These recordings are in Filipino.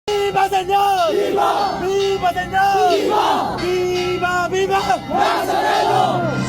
¡Viva, señor! ¡Viva! ¡Viva, señor! ¡Viva! ¡Viva, viva! Nazareno!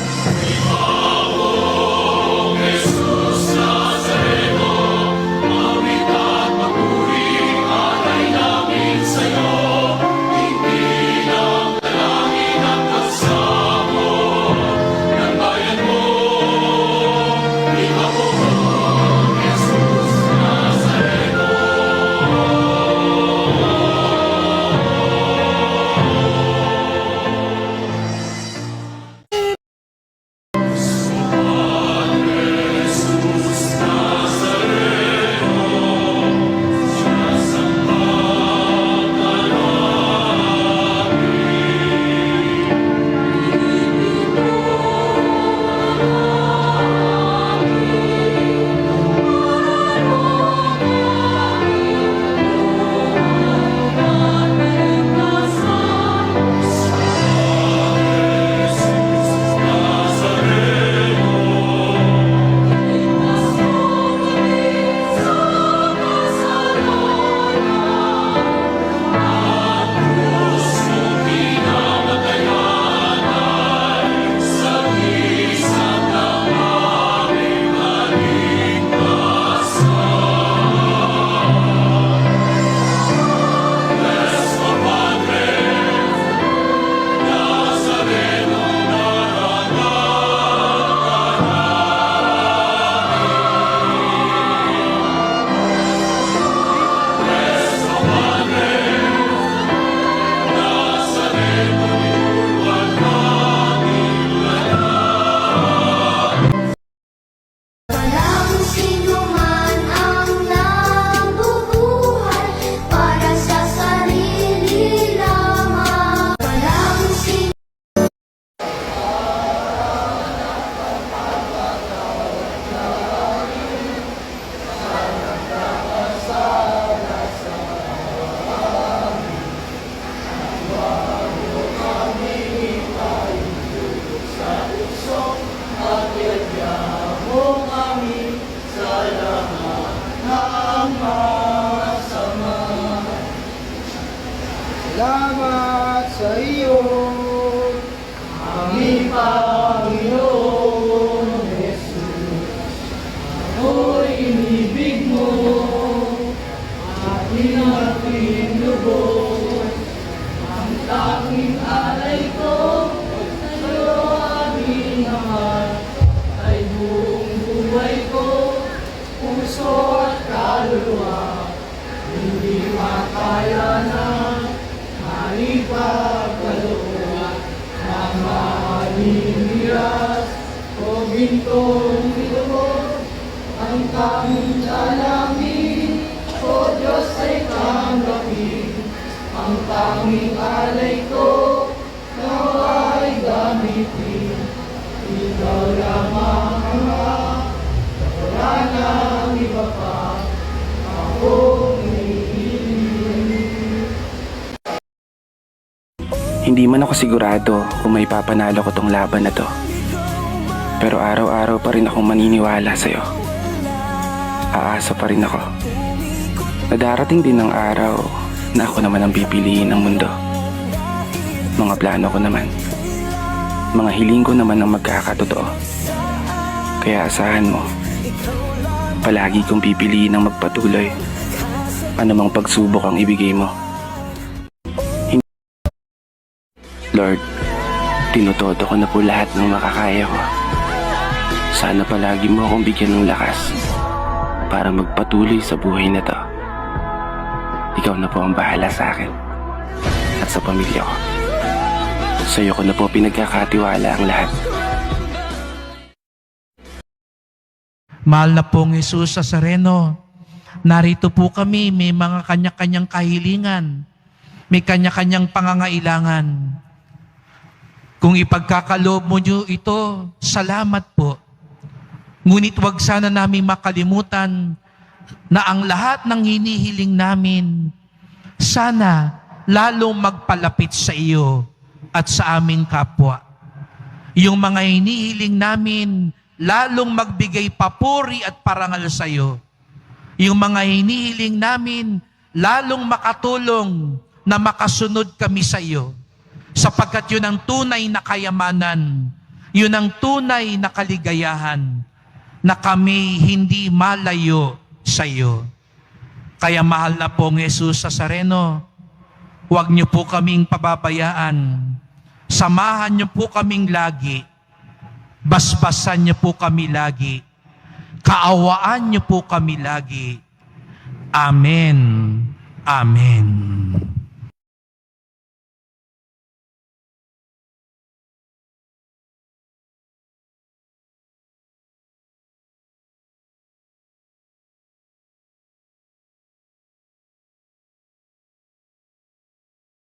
Walang sinuman ang nabubuhay para sa sarili lamang. Walang Salamat sa iyo, aming Panginoon Jesus. Ako'y inibig mo, aking aking lubos. Ang tanging alay ko sa'yo, aming Ama, ay buong buhay ko, puso at kaluluwa. Hindi makaya na ipagkaloob ng maniniras o gintong ilubog. Ang tanging dalangin, O Diyos ay tanggapin. Ang tanging alay ko, nawa'y gamitin. Ikaw lamang Ama, wala nang iba pa akong Hindi man ako sigurado kung may papanalo ko tong laban na to. Pero araw-araw pa rin akong maniniwala sa'yo. Aasa pa rin ako. Nadarating din ang araw na ako naman ang pipiliin ng mundo. Mga plano ko naman. Mga hiling ko naman ang magkakatotoo. Kaya asahan mo, palagi kong pipiliin ang magpatuloy. Anumang pagsubok ang ibigay mo. Lord, tinutodo ko na po lahat ng makakaya ko. Sana palagi mo akong bigyan ng lakas para magpatuloy sa buhay na to. Ikaw na po ang bahala sa akin at sa pamilya ko. Sa iyo ko na po pinagkakatiwala ang lahat. Mahal na pong Jesus Nazareno, narito po kami, may mga kanya-kanyang kahilingan, may kanya-kanyang pangangailangan. Kung ipagkakaloob mo nyo ito, salamat po. Ngunit huwag sana namin makalimutan na ang lahat ng hinihiling namin, sana lalong magpalapit sa iyo at sa aming kapwa. Yung mga hinihiling namin, lalong magbigay papuri at parangal sa iyo. Yung mga hinihiling namin, lalong makatulong na makasunod kami sa iyo, sapagkat yun ang tunay na kayamanan, yun ang tunay na kaligayahan, na kami hindi malayo sa iyo. Kaya mahal na pong Jesus Nazareno, huwag niyo po kaming pababayaan. Samahan niyo po kaming lagi. Basbasan niyo po kami lagi. Kaawaan niyo po kami lagi. Amen. Amen.